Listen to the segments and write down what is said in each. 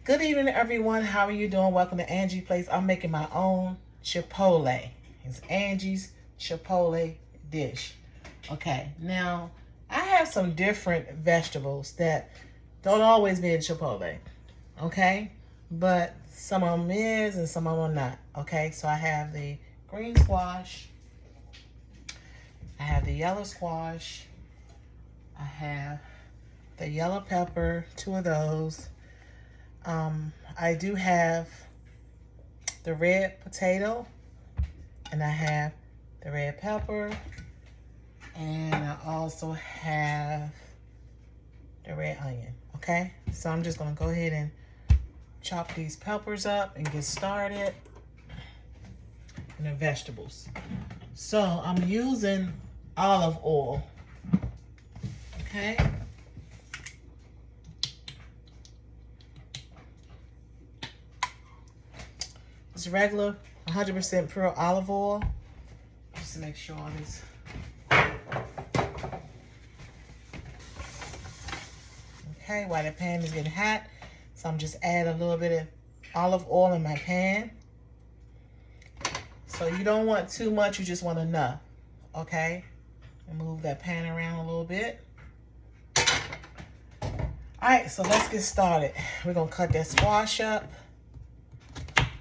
Good evening, everyone. How are you doing? Welcome to Angie Place. I'm making my own Chipotle. It's Angie's Chipotle dish. Okay, now I have some different vegetables that don't always be in Chipotle. Okay, but some of them is and some of them are not. Okay, so I have the green squash. I have the yellow squash. I have the yellow pepper, 2 of those. I do have the red potato, and I have the red pepper, and I also have the red onion. Okay, so I'm just gonna go ahead and chop these peppers up and get started. And the vegetables. So I'm using olive oil. Okay. It's regular 100% pure olive oil. Just to make sure all this. Okay, while the pan is getting hot, so I'm just adding a little bit of olive oil in my pan. So you don't want too much, you just want enough. Okay? And move that pan around a little bit. Alright, so let's get started. We're gonna cut that squash up.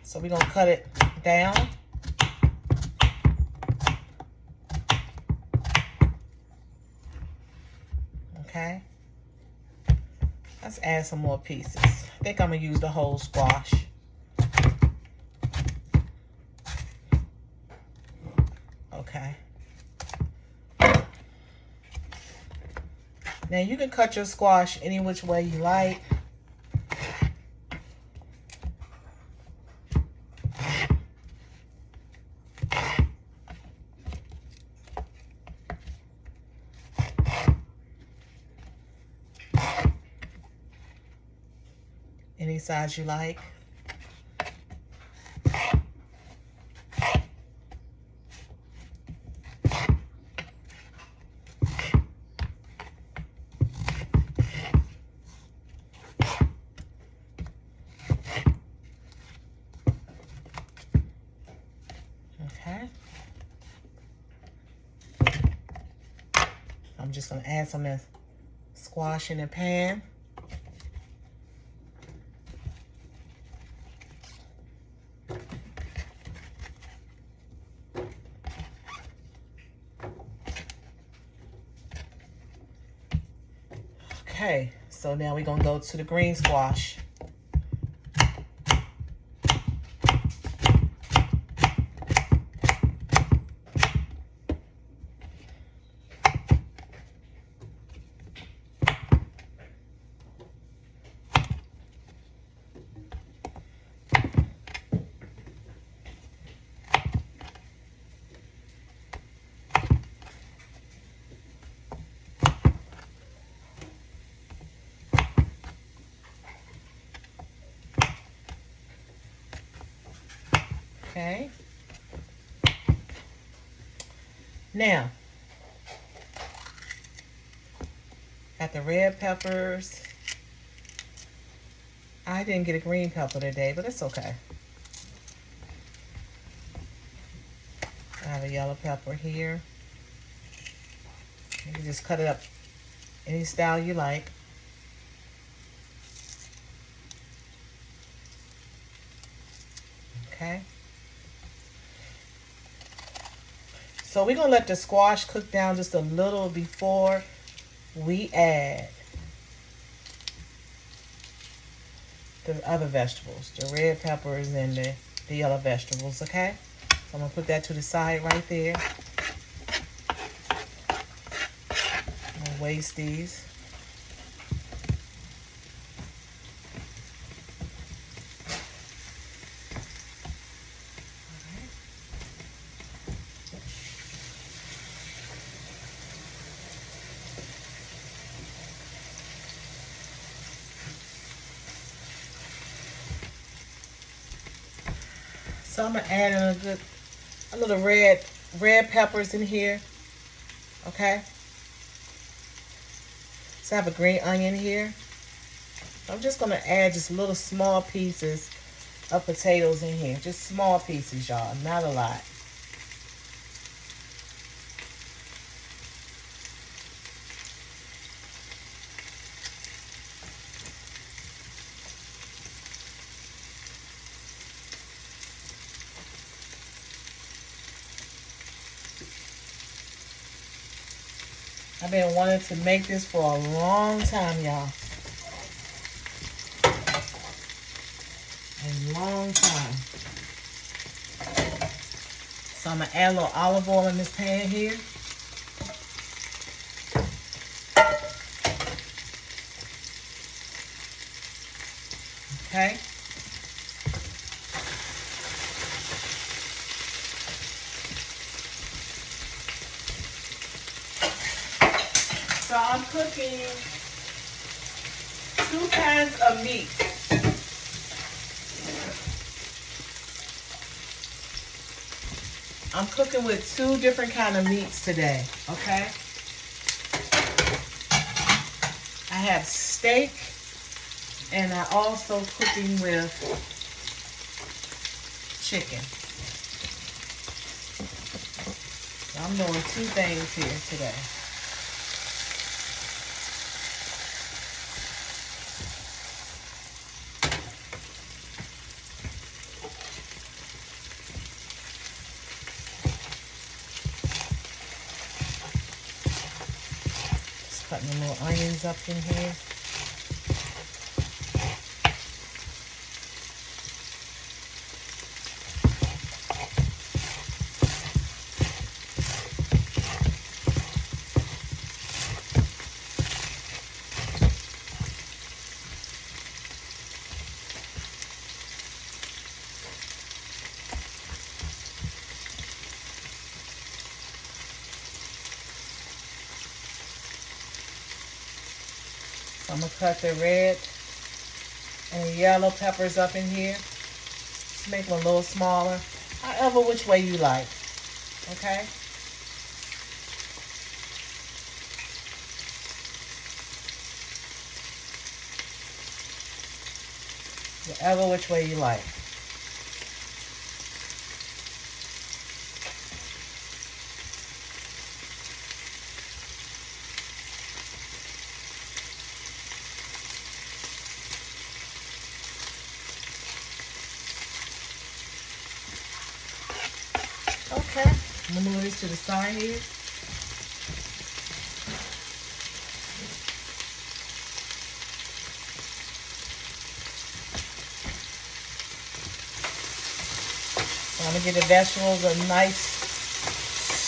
So we're gonna cut it down. Okay. Let's add some more pieces. I think I'm gonna use the whole squash. Okay. Now you can cut your squash any which way you like. Any size you like. Okay. I'm just going to add some of the squash in the pan. Okay, so now we're going to go to the green squash. Okay. Now, got the red peppers. I didn't get a green pepper today, but it's okay. I have a yellow pepper here. You can just cut it up any style you like. Okay. So we're going to let the squash cook down just a little before we add the other vegetables, the red peppers and the yellow vegetables, okay? So I'm going to put that to the side right there. I'm going to waste these. So I'm gonna add in a little red peppers in here. Okay. So I have a green onion here. I'm just going to add just little small pieces of potatoes in here. Just small pieces, y'all. Not a lot. I've been wanting to make this for a long time, y'all. A long time. So I'm going to add a little olive oil in this pan here. Okay. So I'm cooking 2 pans of meat. I'm cooking with 2 different kind of meats today, okay? I have steak, and I also cooking with chicken. So I'm doing 2 things here today. Cutting the little onions up in here. I'm going to cut the red and the yellow peppers up in here. Just make them a little smaller. However, which way you like. Okay? Whatever which way you like. Okay, I'm going to move this to the side here. So I'm going to give the vegetables a nice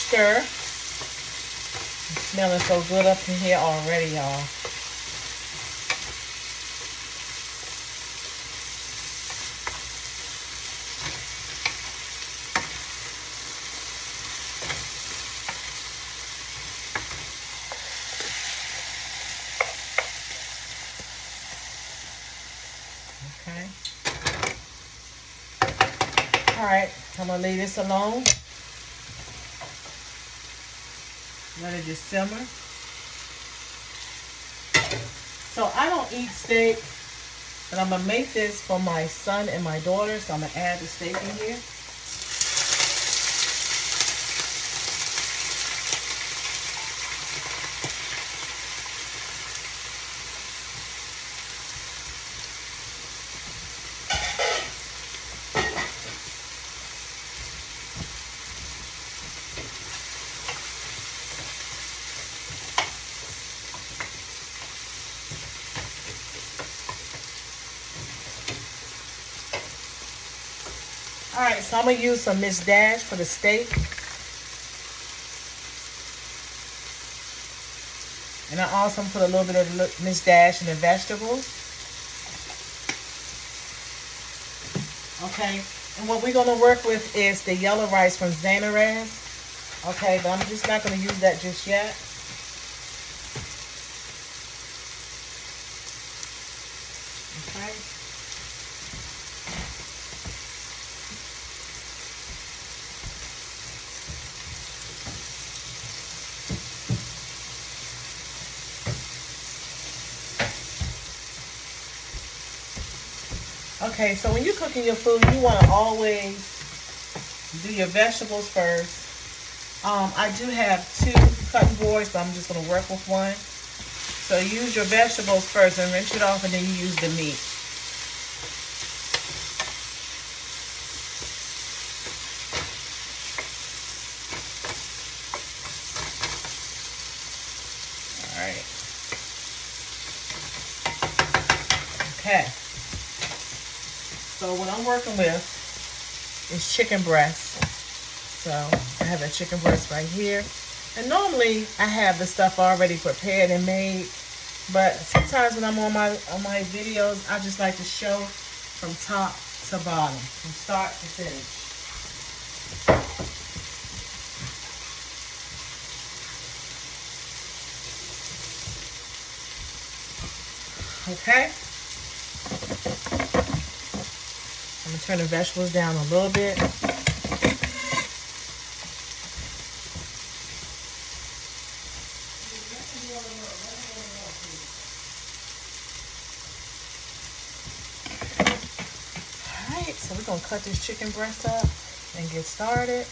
stir. It's smelling so good up in here already, y'all. Okay. All right, I'm gonna leave this alone. Let it just simmer. So I don't eat steak, but I'm gonna make this for my son and my daughter. So I'm gonna add the steak in here. All right, so I'm gonna use some Miss Dash for the steak. And I also put a little bit of Miss Dash in the vegetables. Okay, and what we're gonna work with is the yellow rice from Zanaraz. Okay, but I'm just not gonna use that just yet. Okay. Okay, so when you're cooking your food, you want to always do your vegetables first. I do have two cutting boards, but I'm just going to work with one. So use your vegetables first and rinse it off, and then you use the meat. All right. Okay. So what I'm working with is chicken breast. So I have a chicken breast right here. And normally I have the stuff already prepared and made, but sometimes when I'm on my videos, I just like to show from top to bottom, from start to finish. Okay. I'm gonna turn the vegetables down a little bit. Alright, so we're gonna cut this chicken breast up and get started.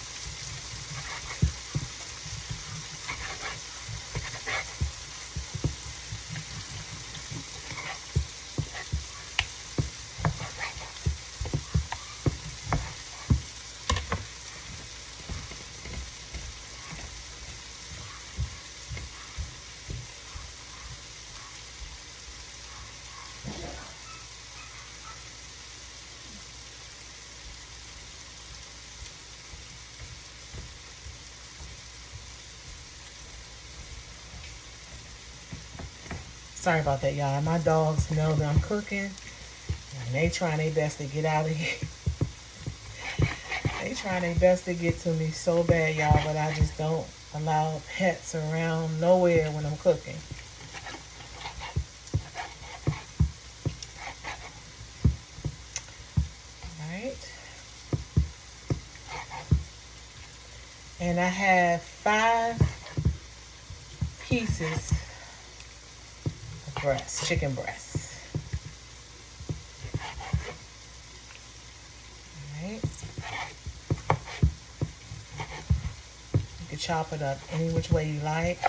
Sorry about that, y'all. My dogs know that I'm cooking, and they trying their best to get out of here. They trying their best to get to me so bad, y'all, but I just don't allow pets around nowhere when I'm cooking. Alright. And I have 5 pieces of breast, chicken breast. Alright. You can chop it up any which way you like.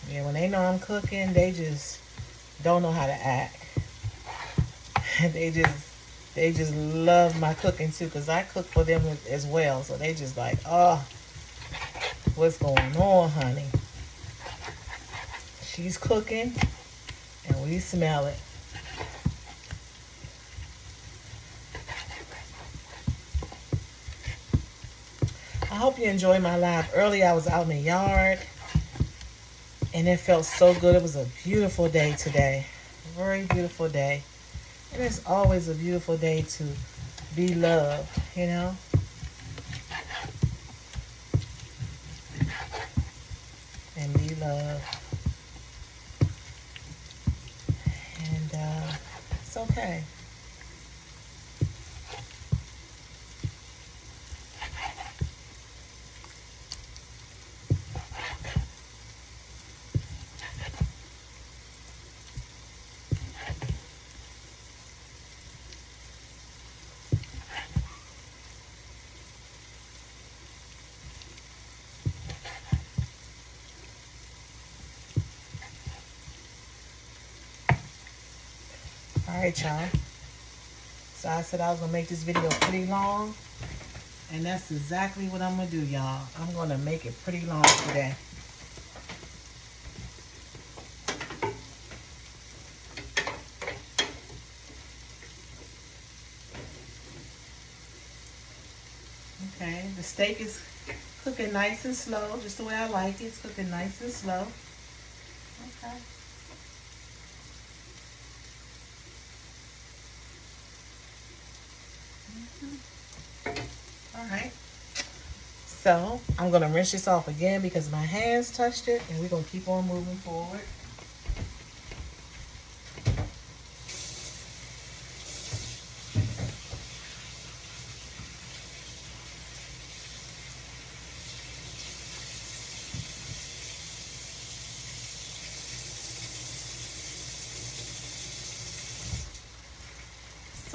Yeah, when they know I'm cooking, they just don't know how to act. They just love my cooking too, because I cook for them as well. So they just like, oh, what's going on, honey? She's cooking and we smell it. I hope you enjoyed my live. Early I was out in the yard and it felt so good. It was a beautiful day today. A very beautiful day. And it's always a beautiful day to be loved, you know? And be loved. And it's okay. Alright, y'all. So I said I was going to make this video pretty long. And that's exactly what I'm going to do, y'all. I'm going to make it pretty long today. Okay, the steak is cooking nice and slow, just the way I like it. It's cooking nice and slow. Okay. Alright. So, I'm going to rinse this off again because my hands touched it, and we're going to keep on moving forward.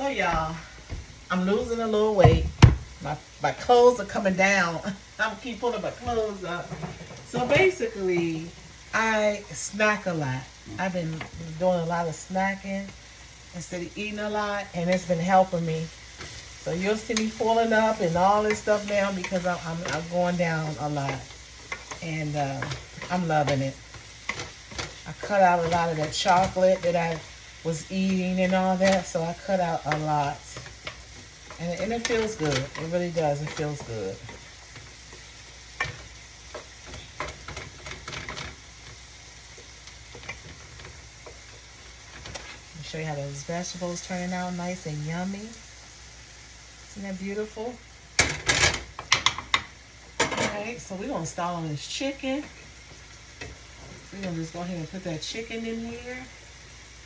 So y'all, I'm losing a little weight. My clothes are coming down. I'm keep pulling my clothes up. So basically, I snack a lot. I've been doing a lot of snacking instead of eating a lot, and it's been helping me. So you'll see me pulling up and all this stuff down because I'm going down a lot, and I'm loving it. I cut out a lot of that chocolate that I was eating and all that, so I cut out a lot. And it feels good. It really does. It feels good. Let me show you how those vegetables turning out nice and yummy. Isn't that beautiful? Okay, so we're going to start on this chicken. We're going to just go ahead and put that chicken in here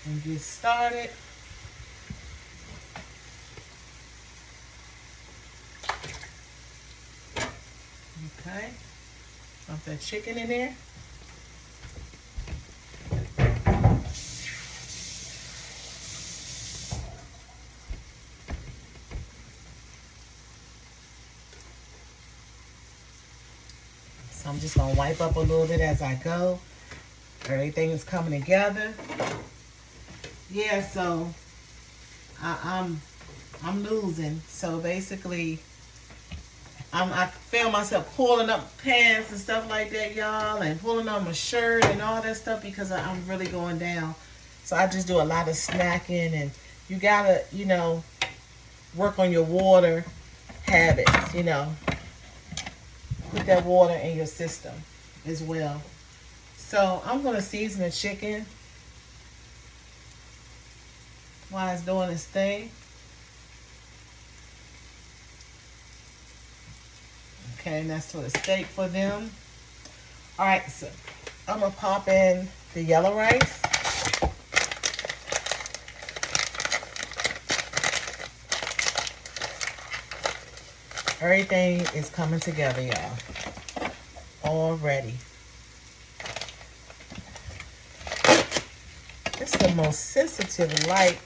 and get started. Okay, dump that chicken in there. So I'm just gonna wipe up a little bit as I go. Everything is coming together. Yeah, so I'm losing. So basically, I feel myself pulling up pants and stuff like that, y'all, and pulling up my shirt and all that stuff because I'm really going down. So I just do a lot of snacking, and you gotta, work on your water habits, Put that water in your system as well. So I'm gonna season the chicken while it's doing its thing. Okay, and that's for the steak for them. All right, so I'm gonna pop in the yellow rice. Everything is coming together, y'all. Already. It's the most sensitive light.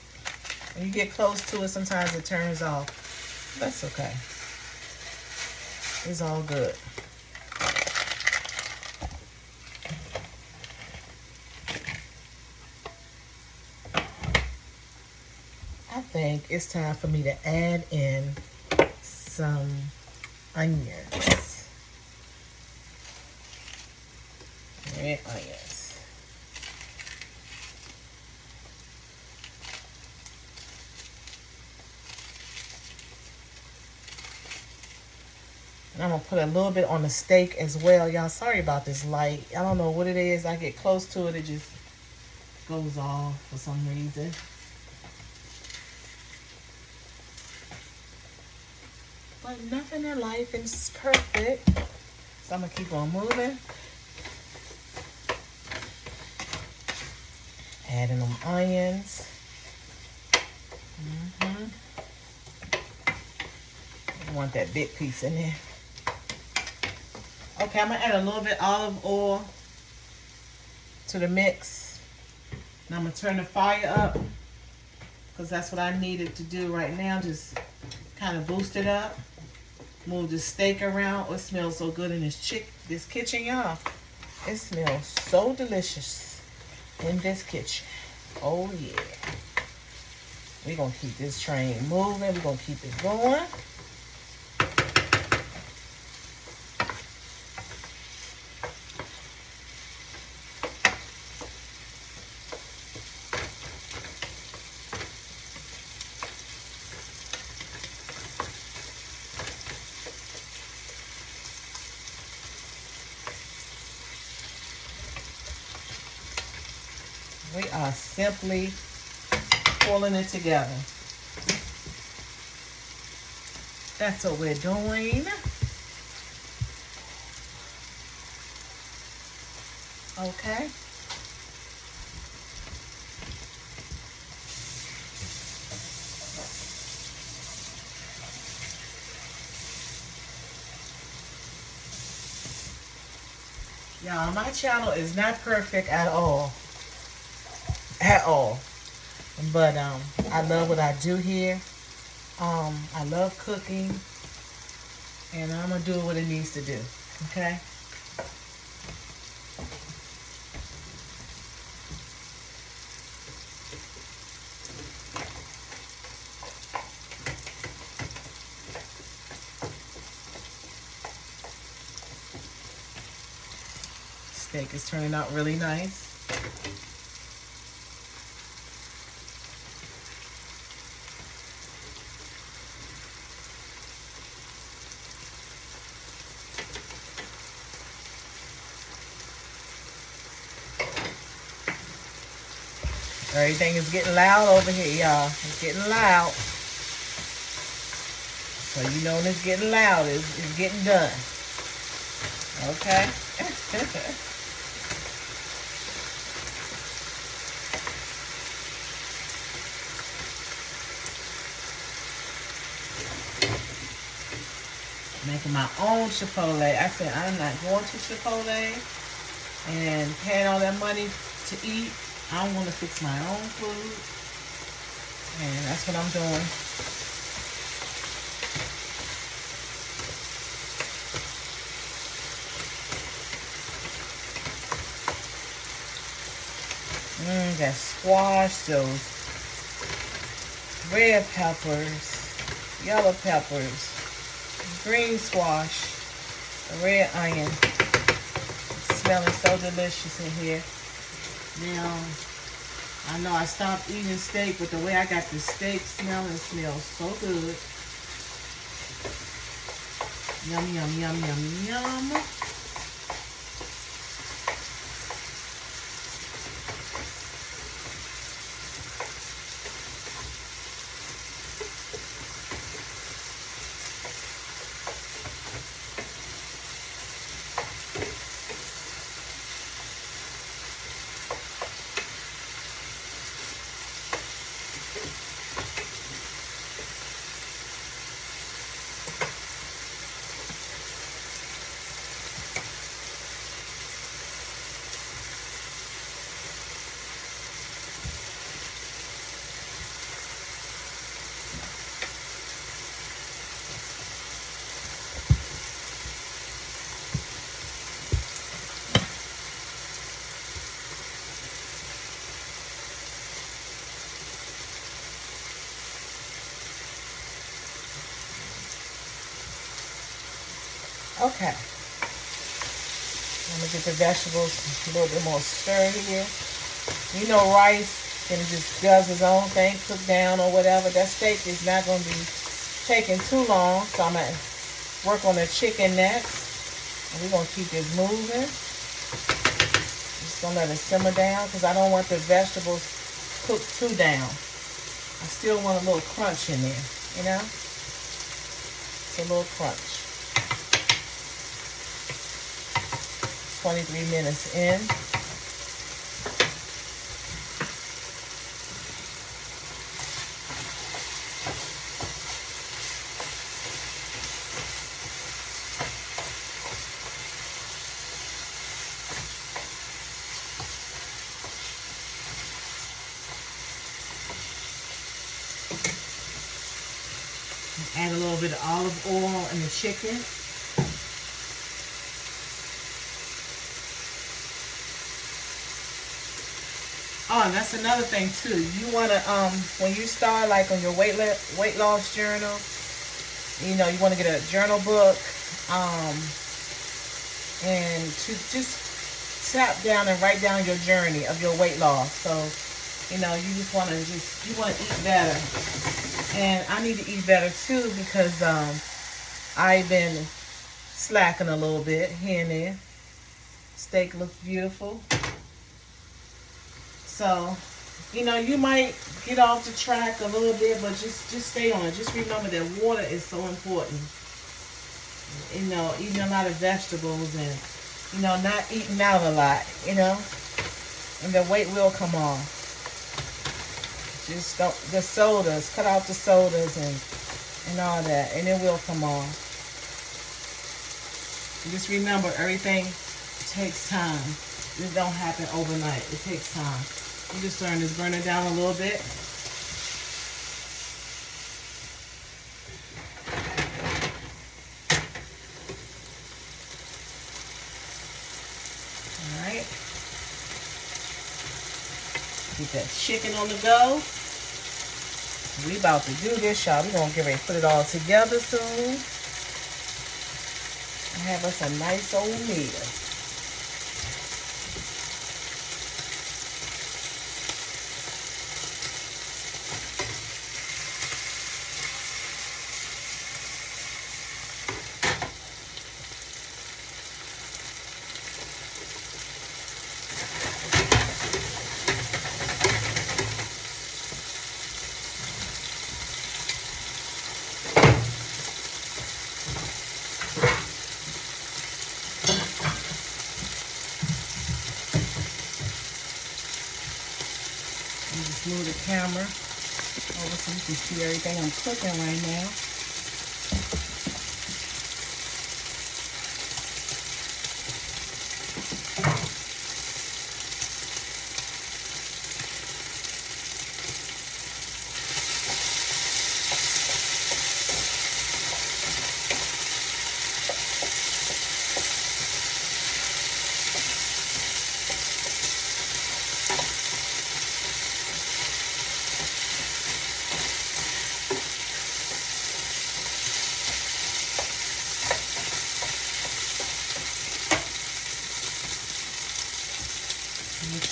When you get close to it, sometimes it turns off. That's okay. It's all good. I think it's time for me to add in some onions. Red onions. And I'm going to put a little bit on the steak as well. Y'all, sorry about this light. I don't know what it is. I get close to it, it just goes off for some reason. But nothing in life is perfect. So I'm going to keep on moving. Adding them onions. I want that big piece in there. Okay, I'm going to add a little bit olive oil to the mix. And I'm going to turn the fire up because that's what I needed to do right now. Just kind of boost it up. Move the steak around. Oh, it smells so good in this kitchen, y'all. It smells so delicious in this kitchen. Oh, yeah. We're going to keep this train moving. We're going to keep it going. We are simply pulling it together. That's what we're doing. Okay. Y'all, my channel is not perfect at all. At all. But I love what I do here. I love cooking, and I'm gonna do what it needs to do. Okay. Steak is turning out really nice. Everything is getting loud over here, y'all. It's getting loud. So you know when it's getting loud, it's getting done. Okay? Making my own Chipotle. I said I'm not going to Chipotle and paying all that money to eat. I want to fix my own food. And that's what I'm doing. That squash, those red peppers, yellow peppers, green squash, red onion. It's smelling so delicious in here. Now, I know I stopped eating steak, but the way I got the steak smelling smells so good. Yum, yum, yum, yum, yum. Okay. I'm going to get the vegetables a little bit more stirred here. You know, rice and it just does its own thing, cook down or whatever. That steak is not going to be taking too long, so I'm going to work on the chicken next. And we're going to keep this moving. Just going to let it simmer down because I don't want the vegetables cooked too down. I still want a little crunch in there, you know? It's a little crunch. 23 minutes in. Add a little bit of olive oil in the chicken. Oh, and that's another thing too. You wanna when you start like on your weight loss journal, you know, you wanna get a journal book, and to just tap down and write down your journey of your weight loss. So, you know, you just wanna eat better. And I need to eat better too because I've been slacking a little bit here and there. Steak looks beautiful. So, you know, you might get off the track a little bit, but just stay on it. Just remember that water is so important. You know, eating a lot of vegetables and, you know, not eating out a lot, you know. And the weight will come off. Just don't, the sodas, cut out the sodas and all that, and it will come off. Just remember, everything takes time. This don't happen overnight. It takes time. I'm just turning this burner down a little bit. All right. Get that chicken on the go. We about to do this, y'all. We're going to get ready to put it all together soon. And have us a nice old meal. Move the camera over so you can see everything I'm cooking right now.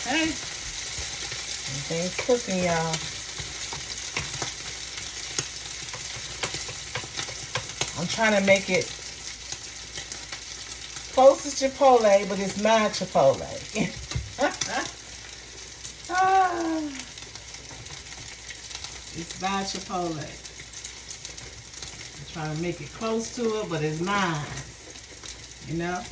Okay, everything's cooking, y'all. I'm trying to make it close to Chipotle, but it's my Chipotle. It's my Chipotle. I'm trying to make it close to it, but it's mine. You know?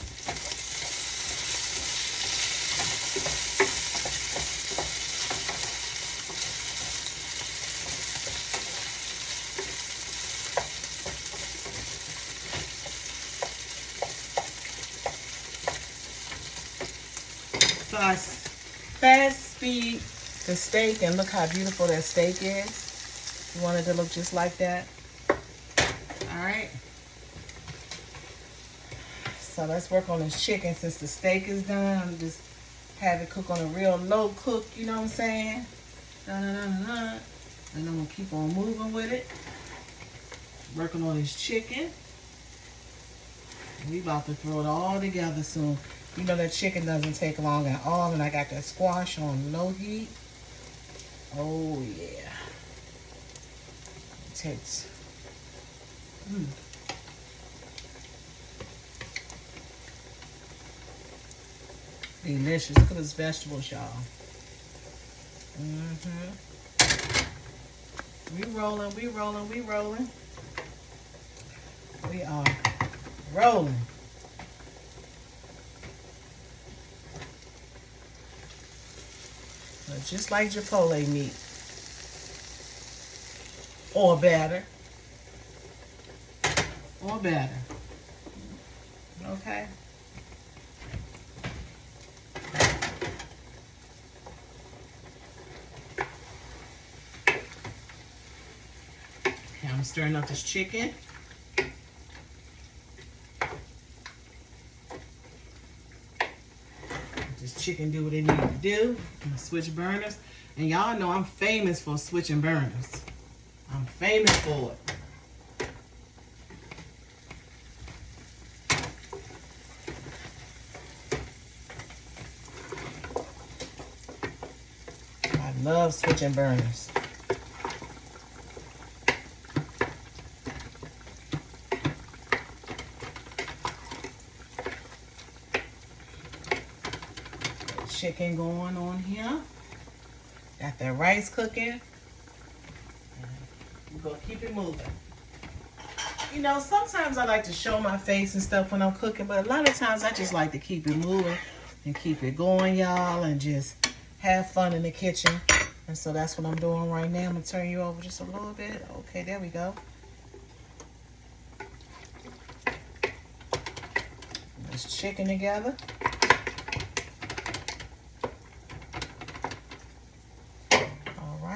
So I fast speed the steak, and look how beautiful that steak is. You want it to look just like that. All right. So let's work on this chicken since the steak is done. I'm just have it cook on a real low cook, you know what I'm saying? And I'm gonna keep on moving with it. Working on this chicken. We about to throw it all together soon. You know that chicken doesn't take long at all, and I got that squash on low heat. Oh yeah. It takes. Delicious. Look at those vegetables, y'all. We rolling, we rolling, we rolling. We are rolling. So just like Chipotle meat. Or better. Or better. Okay? I'm stirring up this chicken. This chicken do what it need to do. I'm gonna switch burners. And y'all know I'm famous for switching burners. I'm famous for it. I love switching burners. Chicken going on here. Got that rice cooking. We're gonna keep it moving. You know, sometimes I like to show my face and stuff when I'm cooking, but a lot of times I just like to keep it moving and keep it going, y'all, and just have fun in the kitchen. And so that's what I'm doing right now. I'm gonna turn you over just a little bit. Okay, there we go. This chicken together.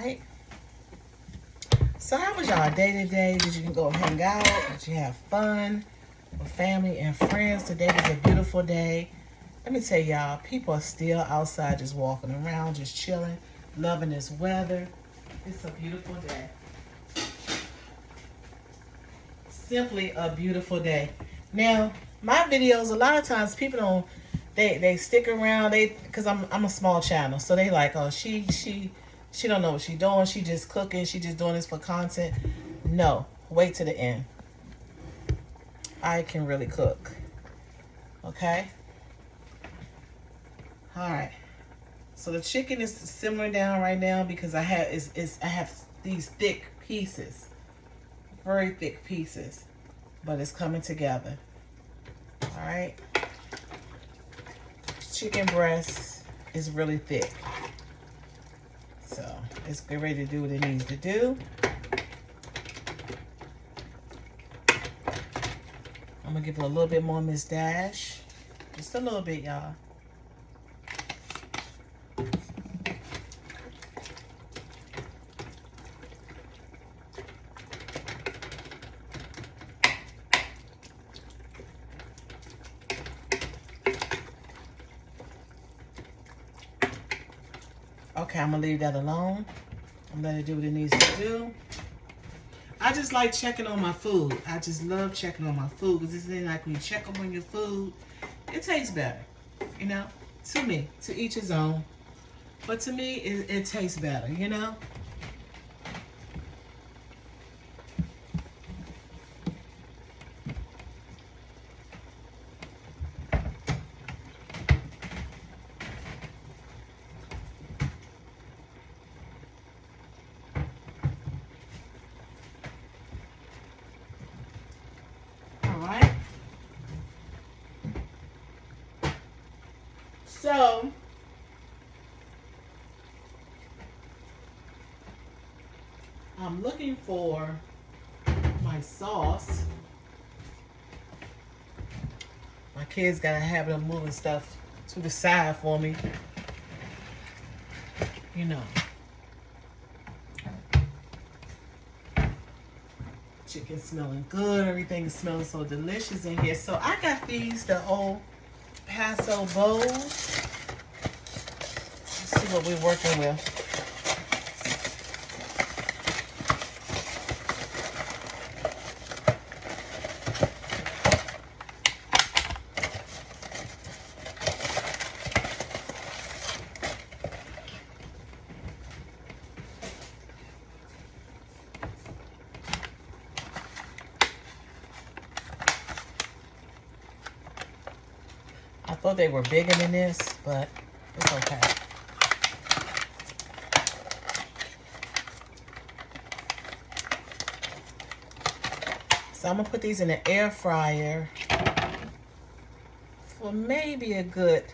right. So how was y'all day today? Did you go hang out? Did you have fun with family and friends? Today was a beautiful day. Let me tell y'all, people are still outside just walking around, just chilling, loving this weather. It's a beautiful day. Simply a beautiful day. Now, my videos, a lot of times people don't, they stick around, because I'm a small channel, so they like, oh, she don't know what she doing, she just cooking, she just doing this for content. No, wait to the end. I can really cook. Okay? Alright. So the chicken is simmering down right now because I have these thick pieces. Very thick pieces. But it's coming together. Alright. Chicken breast is really thick. So it's get ready to do what it needs to do. I'm gonna give it a little bit more Miss Dash. Just a little bit, y'all. Okay, I'm gonna leave that alone. I'm gonna let it do what it needs to do. I just like checking on my food. I just love checking on my food because it's like when you check up on your food, it tastes better. You know, to me, to each his own. But to me, it tastes better. You know. So, I'm looking for my sauce. My kids got a habit of moving stuff to the side for me. You know. Chicken smelling good. Everything is smelling so delicious in here. So I got these, the old Paso bowls. Let's see what we're working with. I thought they were bigger than this, but it's okay. So I'm gonna put these in the air fryer for maybe a good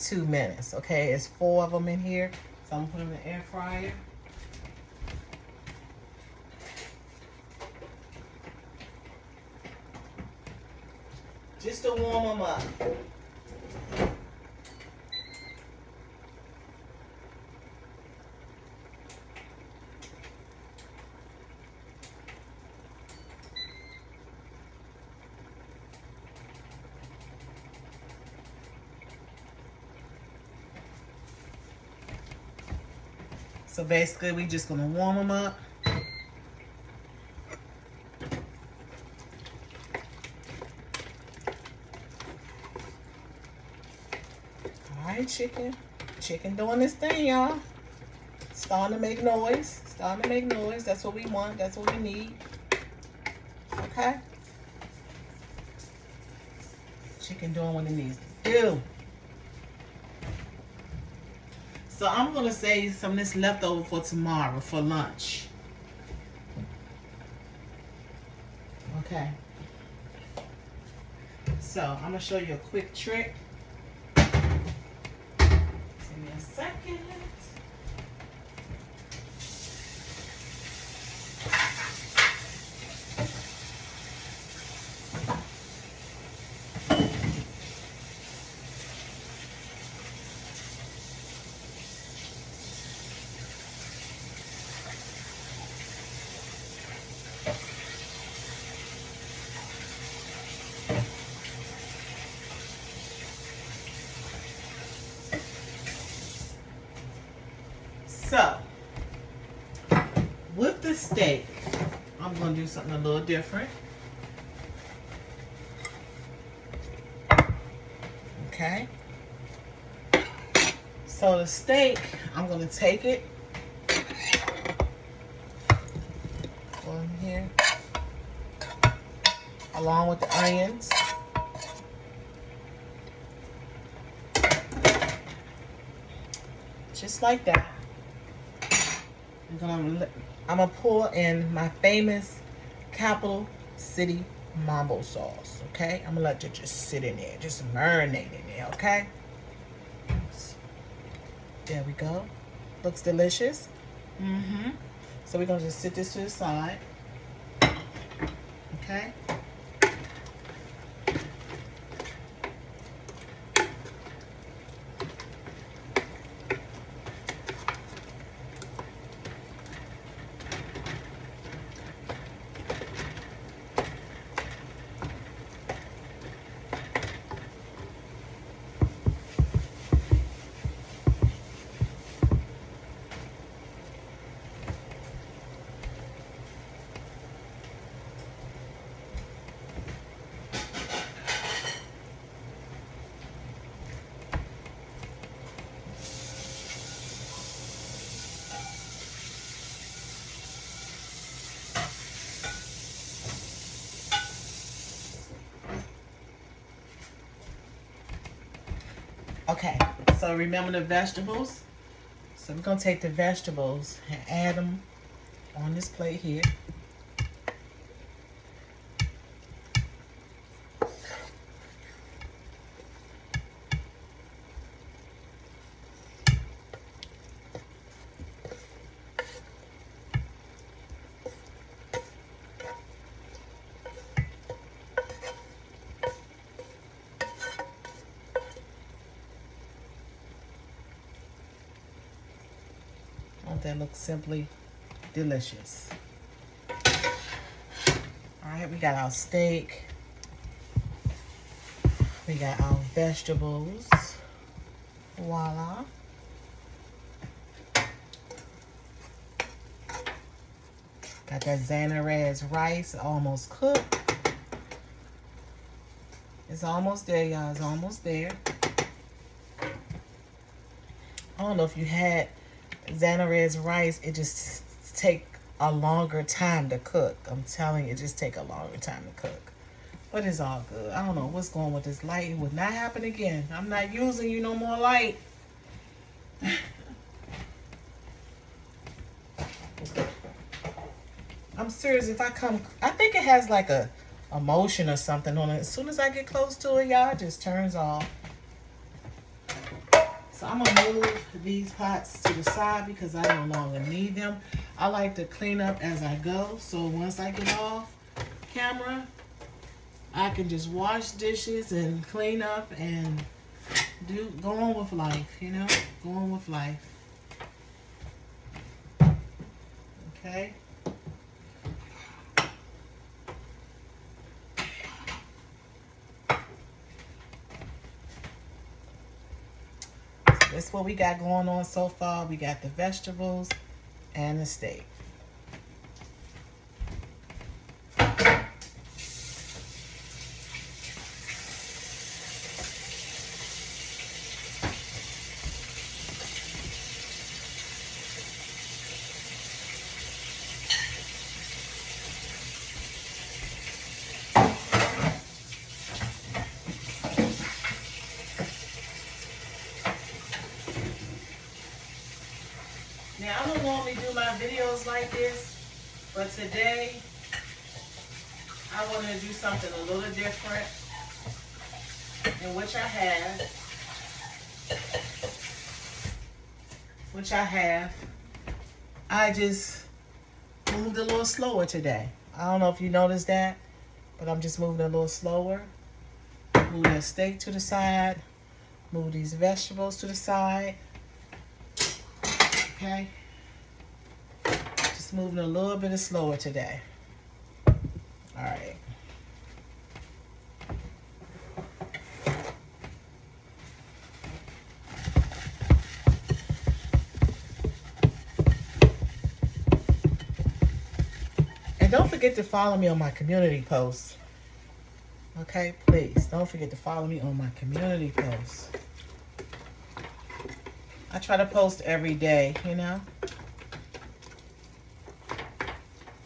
2 minutes. Okay, it's 4 of them in here, so I'm gonna put them in the air fryer. Just to warm them up. So basically, we just gonna warm them up. All right, chicken. Chicken doing this thing, y'all. Starting to make noise. Starting to make noise. That's what we want. That's what we need. Okay? Chicken doing what it needs to do. So I'm going to save some of this leftover for tomorrow for lunch. Okay. So I'm going to show you a quick trick. Give me a second. the steak, I'm going to do something a little different. Okay. So the steak, I'm going to take it. Go in here. Along with the onions. Just like that. I'm gonna pour in my famous Capital City Mambo sauce. Okay, I'm gonna let it just sit in there, just marinate in there. Okay. There we go. Looks delicious. So we're gonna just sit this to the side. Okay. Okay, so remember the vegetables. So we're gonna take the vegetables and add them on this plate here. That looks simply delicious. All right, we got our steak. We got our vegetables. Voila. Got that Xanaraz rice almost cooked. It's almost there, y'all. It's almost there. I don't know if you had Xanaraz rice, it just take a longer time to cook. I'm telling you, it just take a longer time to cook. But it's all good. I don't know what's going with this light. It would not happen again. I'm not using you no more light. I'm serious. If I come, I think it has like a motion or something on it. As soon as I get close to it, y'all, it just turns off. So I'm gonna move these pots to the side because I no longer need them. I like to clean up as I go. So once I get off camera, I can just wash dishes and clean up and go on with life, you know? Go on with life. Okay. That's what we got going on so far. We got the vegetables and the steak. Now, I don't normally do my videos like this, but today I wanted to do something a little different, in which I just moved a little slower today. I don't know if you noticed that, but I'm just moving a little slower. Move that steak to the side, move these vegetables to the side. Okay, just moving a little bit slower today. All right. forget to follow me on my community posts. Okay, please don't forget to follow me on my community posts. I try to post every day, you know.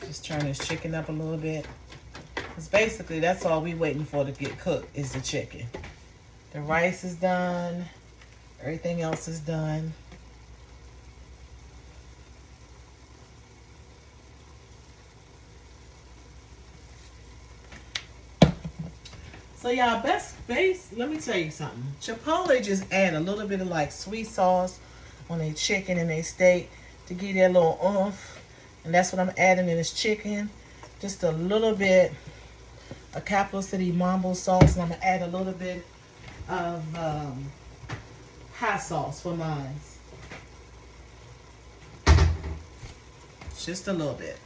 Just turn this chicken up a little bit. Because basically that's all we waiting for to get cooked is the chicken. The rice is done. Everything else is done. So y'all, let me tell you something. Chipotle just add a little bit of like sweet sauce on their chicken and their steak to give that little oomph. And that's what I'm adding in this chicken. Just a little bit of Capital City Mambo sauce. And I'm going to add a little bit of hot sauce for mine. Just a little bit.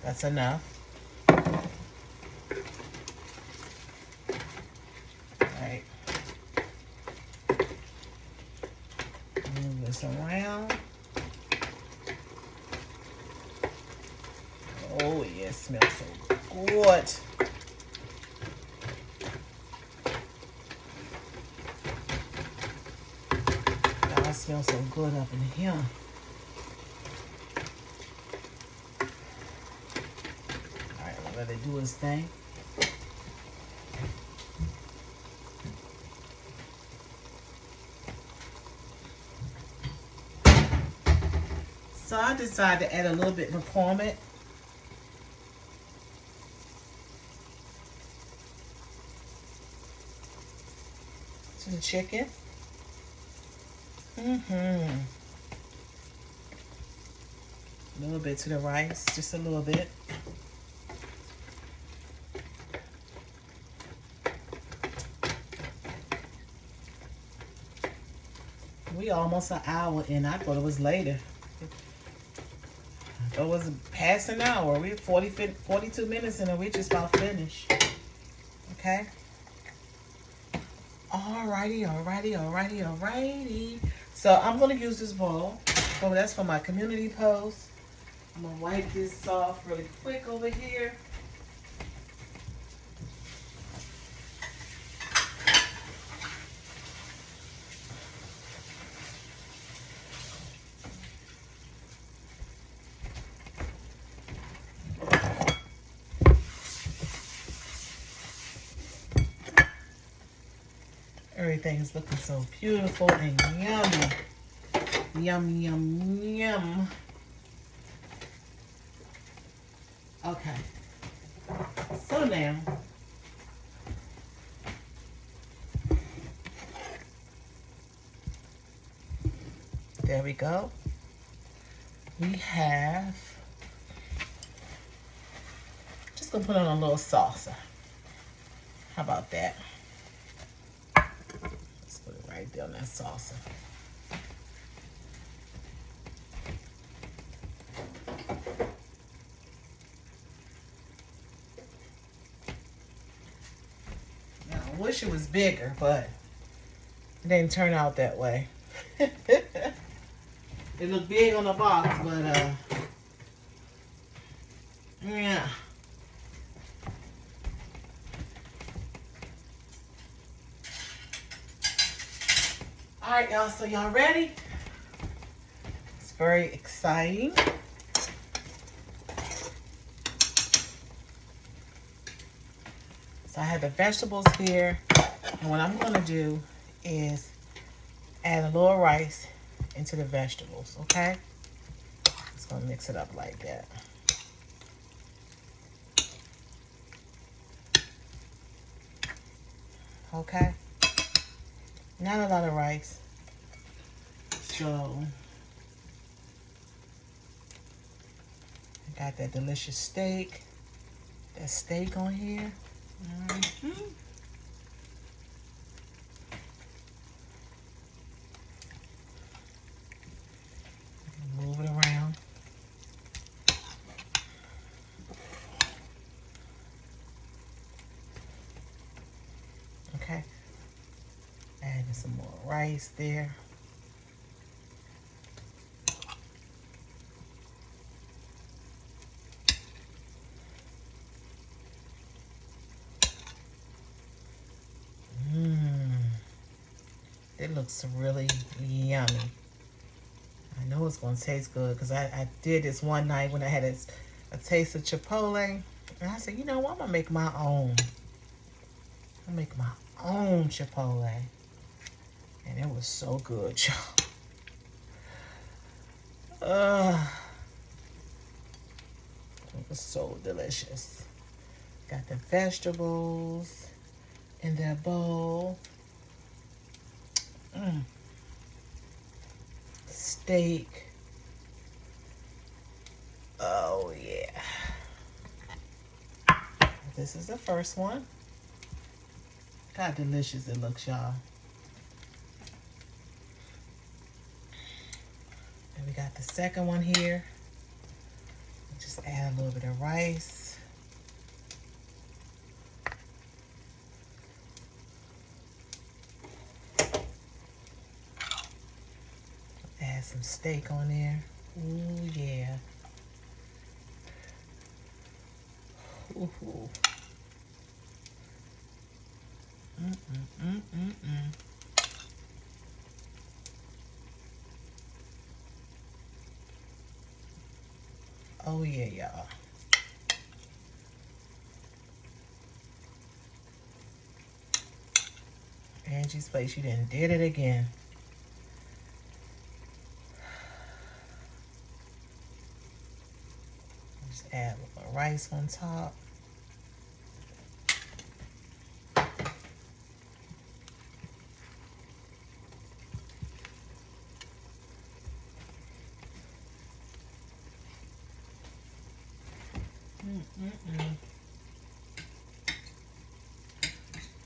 That's enough. Alright. Move this around. Oh, yeah, it smells so good. God, it smells so good up in here. Alright, we'll let it do its thing. So I decided to add a little bit of McCormick. To the chicken. A little bit to the rice, just a little bit. We almost an hour in. I thought it was later. I thought it was past an hour. We're 42 minutes in and we just about finished. Okay. Alrighty. So I'm gonna use this bowl. Oh, that's for my community post. I'm gonna wipe this off really quick over here. Everything is looking so beautiful and yummy. Yum. Okay. So now, there we go. We have, just gonna put on a little salsa. How about that? Let's put it right there on that salsa. Now, I wish it was bigger, but it didn't turn out that way. It looked big on the box, but yeah. All right, y'all, so y'all ready? It's very exciting. So I have the vegetables here, and what I'm gonna do is add a little rice into the vegetables, okay? Just gonna mix it up like that. Okay? Not a lot of rice. So, I got that delicious steak. That steak on here. Move it around. Okay. Adding some more rice there. looks really yummy. I know it's going to taste good because I did this one night when I had a taste of Chipotle. And I said, you know what? I'm going to make my own. I'm going to make my own Chipotle. And it was so good, y'all. It was so delicious. Got the vegetables in their bowl. Steak. Oh, yeah. This is the first one. Look how delicious it looks, y'all. And we got the second one here. Just add a little bit of rice. Add some steak on there. Ooh, yeah. Ooh. Oh, yeah, y'all. Angie's Place, you done did it again. Just add a little rice on top.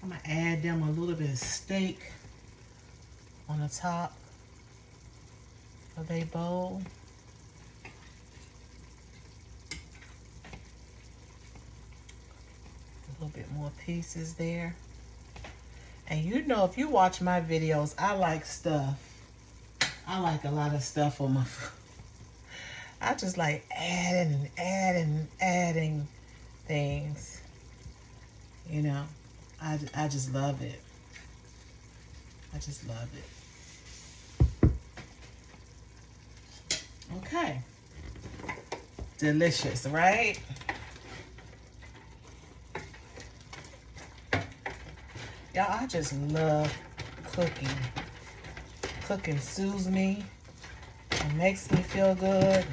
I'm gonna add them a little bit of steak on the top of their bowl. A little bit more pieces there. And you know, if you watch my videos, I like stuff. I like a lot of stuff on my food. I just like adding and adding things. You know, I just love it. I just love it. Okay. Delicious, right? Y'all, I just love cooking. Cooking soothes me. It makes me feel good.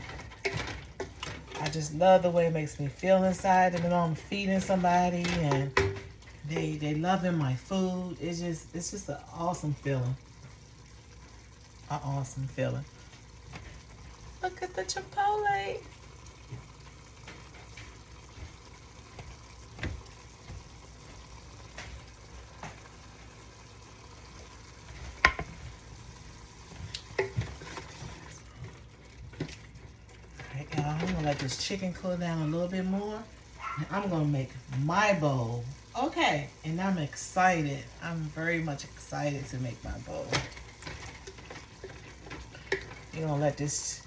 I just love the way it makes me feel inside. And then I'm feeding somebody and they loving my food. It's just an awesome feeling. An awesome feeling. Look at the Chipotle. I'm gonna let this chicken cool down a little bit more. And I'm gonna make my bowl. Okay, and I'm excited. I'm very much excited to make my bowl. You're gonna let this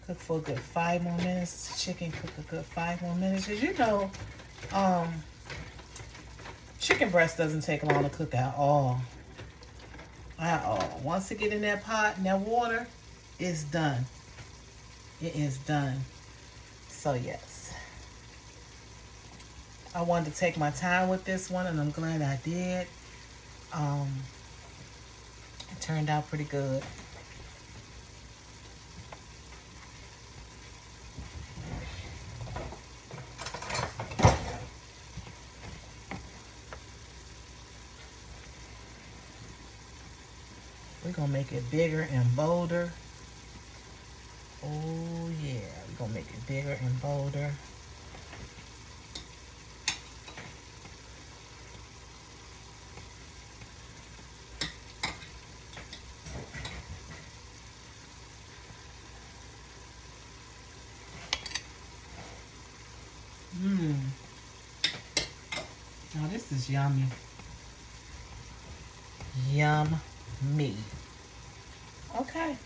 cook for a good 5 more minutes. Chicken cook a good 5 more minutes. Cause you know, chicken breast doesn't take long to cook at all. At all. Once it get in that pot and that water, it's done. It is done. So yes, I wanted to take my time with this one, and I'm glad I did. It turned out pretty good. We're gonna make it bigger and bolder. Oh yeah, we're gonna make it bigger and bolder. Now this is yummy. Yum-me. Okay.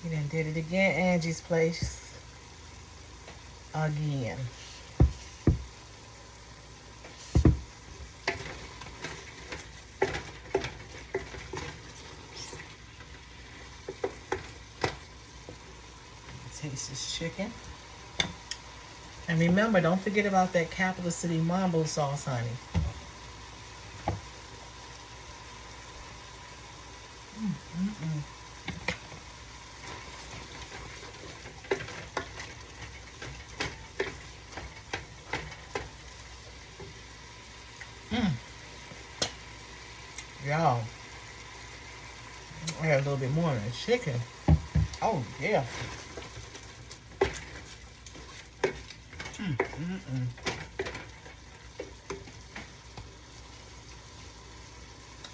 We done did it again, Angie's Place. Again. Taste this chicken. And remember, don't forget about that Capital City Mambo sauce, honey. Y'all, I had a little bit more than chicken. Oh, yeah.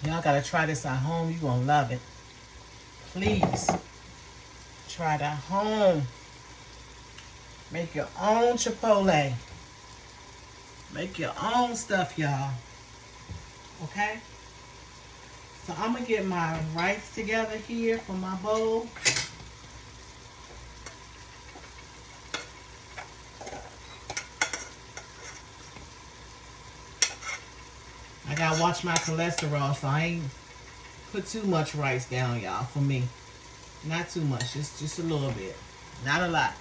Y'all gotta try this at home. You're gonna love it. Please try it at home. Make your own Chipotle. Make your own stuff, y'all. Okay? So I'm gonna get my rice together here for my bowl. I gotta watch my cholesterol, so I ain't put too much rice down, y'all, for me. Not too much, just a little bit. Not a lot.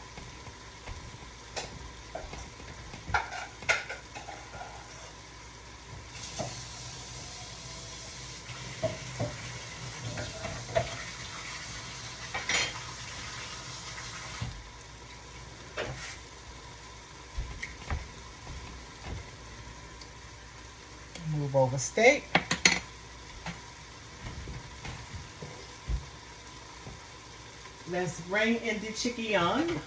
Move over steak. Let's bring in the chicken.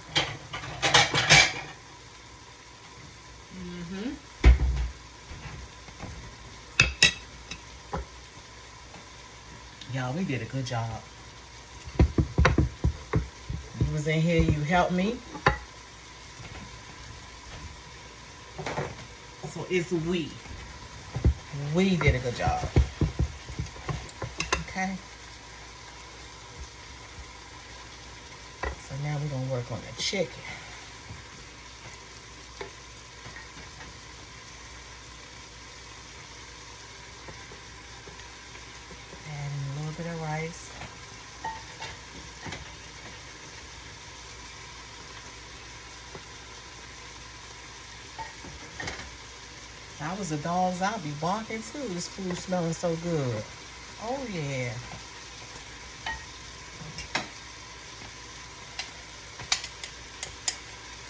Y'all, we did a good job. You was in here, you helped me. So it's we. We did a good job. Okay. So now we're gonna work on the chicken. Add in a little bit of rice. If I was a dog, I'd be barking too. This food smelling so good. Oh yeah.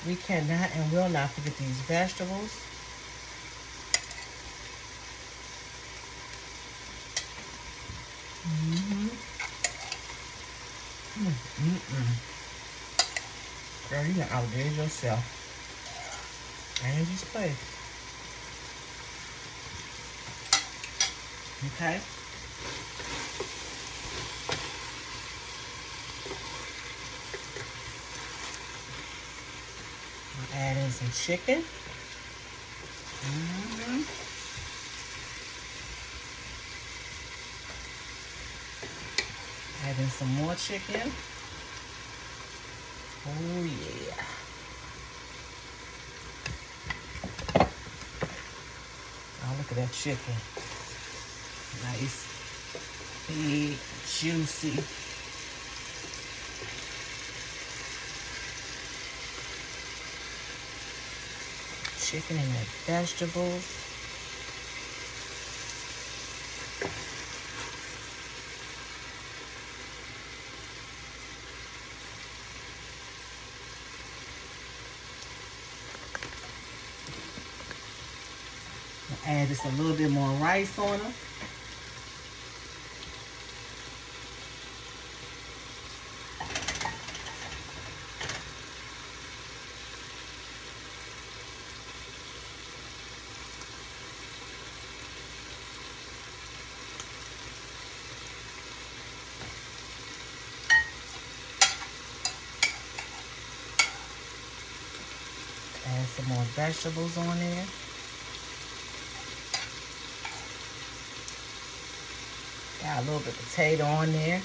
We cannot and will not forget these vegetables. Girl, you done outdid yourself. Angie's Place. Okay. I'll add in some chicken. Add in some more chicken. Oh yeah. Oh, look at that chicken. Nice, big, juicy. Chicken and the vegetables. Add just a little bit more rice on them. Add some more vegetables on there. Got a little bit of potato on there.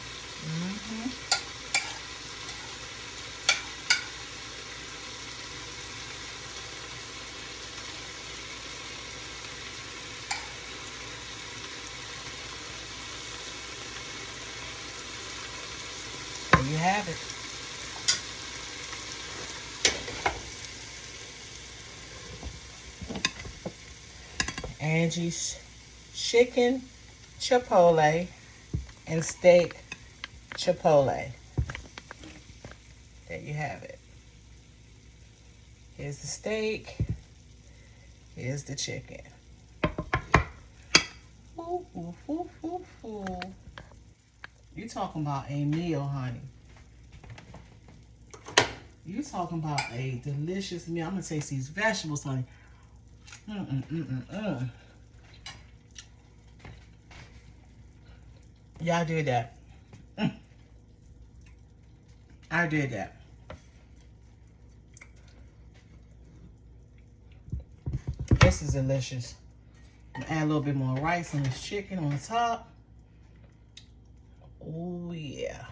There you have it. Angie's chicken Chipotle and steak Chipotle. There you have it. Here's the steak. Here's the chicken. Ooh, ooh, ooh, ooh, ooh. You talking about a meal, honey. You talking about a delicious meal. I'm gonna taste these vegetables, honey. Yeah, I did that. I did that. This is delicious. Add a little bit more rice and this chicken on top. Oh yeah.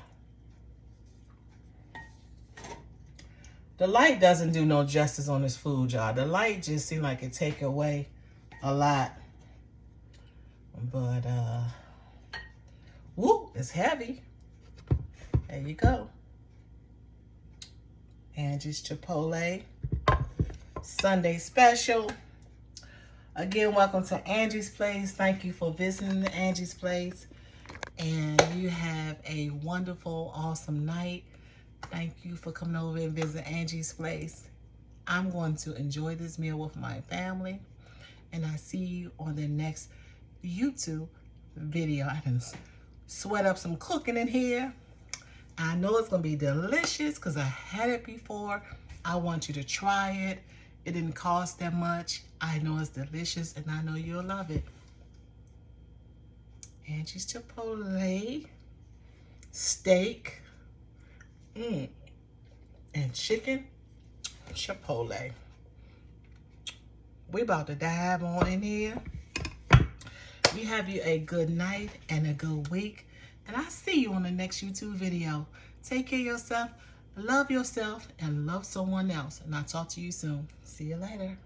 The light doesn't do no justice on this food, y'all. The light just seems like it take away a lot. But woo, it's heavy. There you go. Angie's Chipotle Sunday special. Again, welcome to Angie's Place. Thank you for visiting the Angie's Place. And you have a wonderful, awesome night. Thank you for coming over and visit Angie's Place. I'm going to enjoy this meal with my family. And I see you on the next YouTube video. I can sweat up some cooking in here. I know it's going to be delicious because I had it before. I want you to try it. It didn't cost that much. I know it's delicious and I know you'll love it. Angie's Chipotle steak and chicken Chipotle. We about to dive on in here. We have you a good night and a good week. And I'll see you on the next YouTube video. Take care of yourself, love yourself, and love someone else. And I'll talk to you soon. See you later.